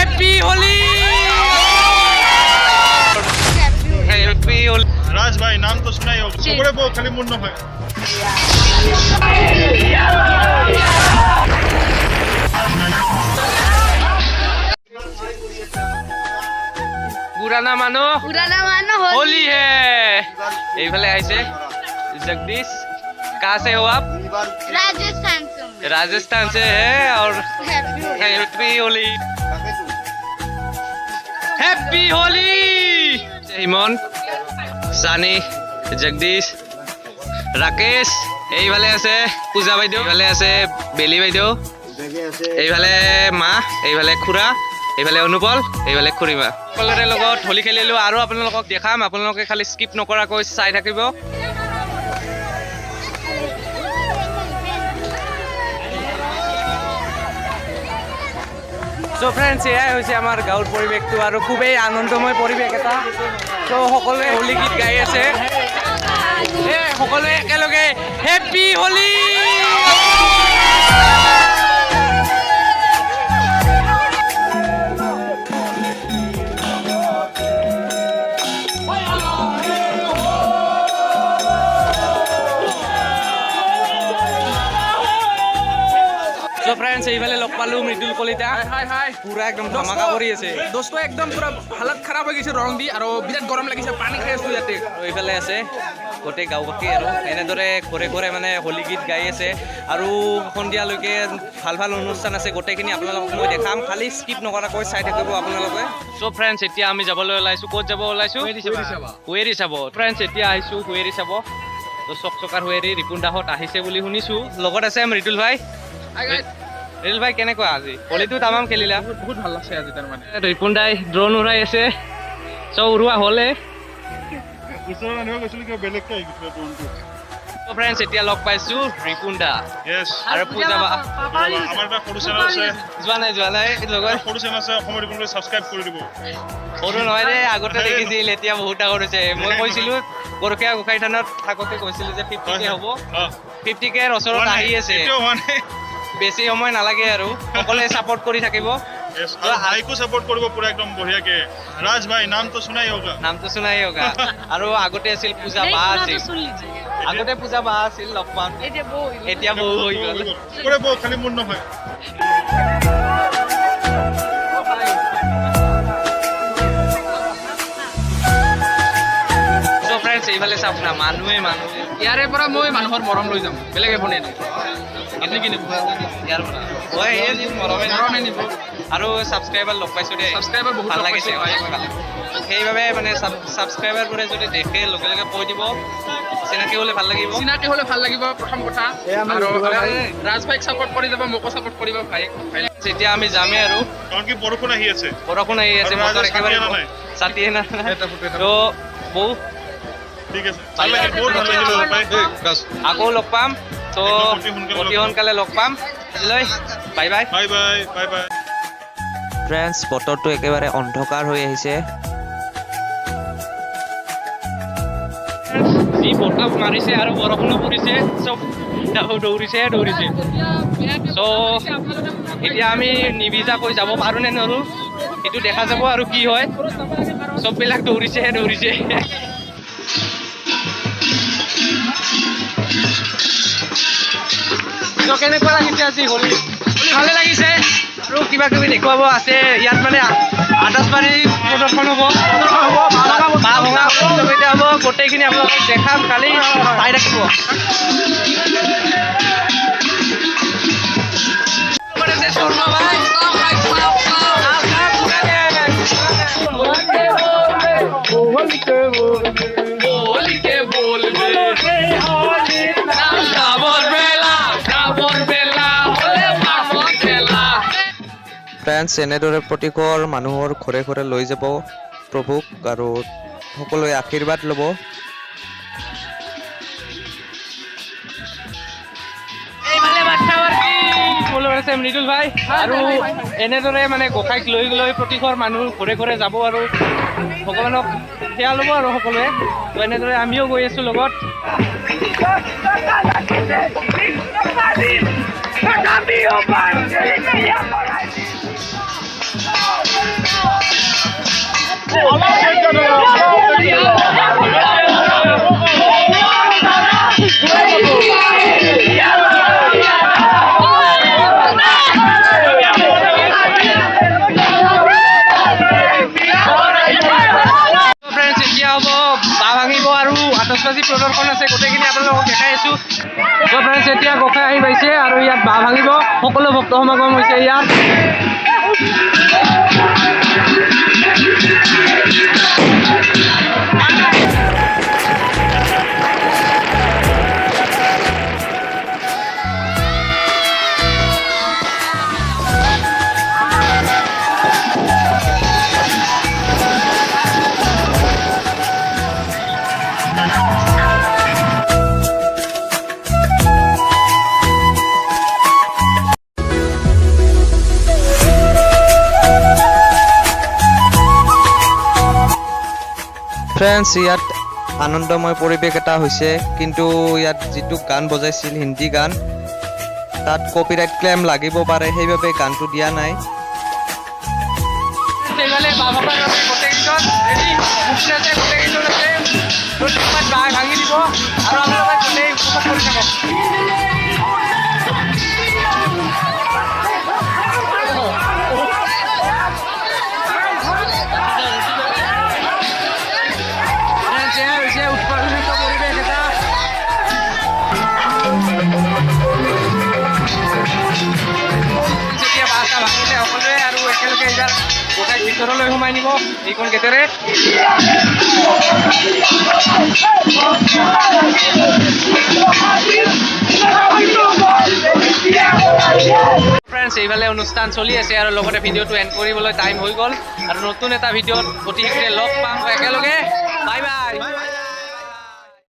Happy Holi happy Holi राज भाई नाम तो सुना ही होगा सबरे बो खाली मुन्नो है पुराना मानो होली है এইফালে আইছে जगदीश कहाँ से हो आप राजस्थान से है और हैप्पी होली हैप्पी होली हिमंत सानी जगदीश राकेश এইফালে আছে পূজা বাইদেউ এইফালে আছে বেলি বাইদেউ এইফালে মা এইফালে খুৰা এইফালে অনুপল এইফালে খুৰীমা সকলোৰে লগত হোলী খেলিলোঁ আৰু আপোনালোকক দেখাম আপোনালোকে খালি স্কিপ নকৰাকৈ চাই থাকিব সো ফ্ৰেণ্ডছ এয়াই হৈছে আমাৰ গাঁৱৰ পৰিৱেশটো আৰু খুবেই আনন্দময় পৰিৱেশ এটা তো সকলোৱে হোলী গীত গাই আছে সকলোৱে একেলগে হেপ্পী হোলী तो फ्रेंड्स এইফালে লগ পালো মৃদুল কলিতা হাই হাই পুরা একদম ধামাকা কৰি আছে দোস্ত একদম পুৰা হালত খাৰাপ হৈ গৈছে ৰং দি আৰু বিৰাট গৰম লাগিছে পানী খাই আছো ইয়াতে এইফালে আছে গোটেই গাঁওবাসী আৰু এনেদৰে ঘৰে ঘৰে মানে হোলী গীত গাই আছে আৰু সন্ধিয়ালৈকে ভাল ভাল অনুষ্ঠান আছে গোটেইখিনি আপোনালোকক মই দেখাম খালি স্কিপ নকৰাকৈ চাই থাকিব আপোনালোকে চ' ফ্ৰেণ্ডছ এতিয়া আমি যাবলৈ ওলাইছোঁ ক'ত যাব ওলাইছোঁ হুৱেৰি চাব ফ্ৰেণ্ডছ এতিয়া আহিছোঁ হুৱেৰি চাব তো চকচকাৰ হুৱেৰি ৰিপুন দাহঁত আহিছে বুলি শুনিছোঁ লগত আছে মৃদুল ভাই ৰিল ভাই কেনেকুৱা আজি হোলীটো তামাম খেলিলা বহুত ভাল লাগছে আজি তাৰ মানে ৰিপুন দাই ড্ৰোন উৰাই আছে চ' উৰুৱা হ'লে ওচৰৰ মানুহে কৈছিল কি বেলেগকৈ আহি গৈছিল ড্ৰোনটো তো ফ্ৰেণ্ডছ এতিয়া লগ পাইছোঁ ৰিপুন দা ইয়েছ আৰু পূজা বা আমাৰ এটা সৰু চেনেল আছে যোৱা নাই লগত সৰু চেনেল আছে অসমৰ ৰিপোৰ্টলৈ ছাবস্ক্ৰাইব কৰি দিব সৰু নহয় দে আগতে দেখিছিল এতিয়া বহুত ডাঙৰ হৈছে মই কৈছিলোঁ গৰখীয়া গোসাঁই থানত থাকোঁতে কৈছিলোঁ যে 50K হ'ব 50K ওচৰত আহি আছে বেছি সময় নালাগে আৰু সকলোৱে ছাপোৰ্ট কৰি থাকিব ভাইকো ছাপোৰ্ট কৰিব পুৰা একদম বঢ়িয়াকে ৰাজ ভাই নাম তো শুনাই হোগা নামটো শুনাই হোগা আৰু আগতে আছিল পূজা বা আছিল আগতে পূজা বা আছিল লগ পাম এতিয়া বৌ হৈ গ'ল পুৰা বৌ খালি মোৰ নহয় চ' ফ্ৰেণ্ডছ এইফালে চাওক না মানুহে ইয়াৰে পৰা মই মানুহৰ মৰম লৈ যাম বেলেগ একো নাই আপুনি কি নিব ইয়াৰ পৰা মই এই মৰমে নিব আৰু ছাবস্ক্ৰাইবাৰ লগ পাইছোঁ দেই ছাবস্ক্ৰাইবাৰ বহুত ভাল লাগিছে সেইবাবে মানে ছাবস্ক্ৰাইবাৰবোৰে যদি দেখে লগে লগে কৈ দিব চিনাকি হ'লে ভাল লাগিব প্ৰথম কথা আৰু ৰাজ ভাইক ছাপোৰ্ট কৰি যাব মোকো ছাপোৰ্ট কৰিব ভাই এতিয়া আমি যামেই আৰু কাৰণ কি বৰষুণ আহি আছে মটৰ একেবাৰে ছাতিয়ে নাই তো বৌ ঠিক আছে ভাল লাগিল বহুত ভাল লাগিল আকৌ লগ পাম তো অতি সোনকালে লগ পাম আজিলৈ বাই বাই ফ্ৰেণ্ডছ বতৰটো একেবাৰে অন্ধকাৰ হৈ আহিছে যি বতাহ মাৰিছে আৰু বৰষুণো পৰিছে চব দৌৰিছে চ' এতিয়া আমি নিবিজাকৈ যাব পাৰোঁ নে নোৱাৰোঁ সেইটো দেখা যাব আৰু কি হয় চববিলাক দৌৰিছে কেনেকুৱা লাগিছে আজি হোলী ভালে লাগিছে আৰু কিবা কিবি দেখুৱাব আছে ইয়াত মানে আটাচবাৰী প্ৰদৰ্শন হ'ব বাঁহ ভঙা প্ৰতিযোগিতা হ'ব গোটেইখিনি আপোনালোকক দেখাম খালি চাই ৰাখিব ফ্ৰেণ্ডছ এনেদৰে প্ৰতিঘৰ মানুহৰ ঘৰে ঘৰে লৈ যাব প্ৰভুক আৰু সকলোৱে আশীৰ্বাদ ল'ব মৃদুল ভাই আৰু এনেদৰে মানে গোসাঁইক লৈ প্ৰতিঘৰ মানুহ ঘৰে ঘৰে যাব আৰু ভগৱানক সেয়া ল'ব আৰু সকলোৱে তো এনেদৰে আমিও গৈ আছোঁ লগত প্ৰদৰ্শন আছে গোটেইখিনি আপোনালোকক দেখাই আছোঁ। তো ফ্ৰেণ্ডছ এতিয়া গোসাঁই আহি পাইছে আৰু ইয়াত বাঁহ ভাঙিব, সকলো ভক্ত সমাগম হৈছে ইয়াত। ফ্ৰেণ্ডছ ইয়াত আনন্দময় পৰিৱেশ এটা হৈছে, কিন্তু ইয়াত যিটো গান বজাইছিল হিন্দী গান তাত কপিৰাইট ক্লেইম লাগিব পাৰে, সেইবাবে গানটো দিয়া নাই। ভাঙি দিব আৰু আপোনালোকে গোটেই উপভোগ কৰি থাকক। ভিতৰলৈ সোমাই নিব এইখন গেটেৰে। ফ্ৰেণ্ডছ এইফালে অনুষ্ঠান চলি আছে আৰু লগতে ভিডিঅ'টো এণ্ড কৰিবলৈ টাইম হৈ গ'ল আৰু নতুন এটা ভিডিঅ'ত অতি শীঘ্ৰে লগ পাম একেলগে। Bye bye.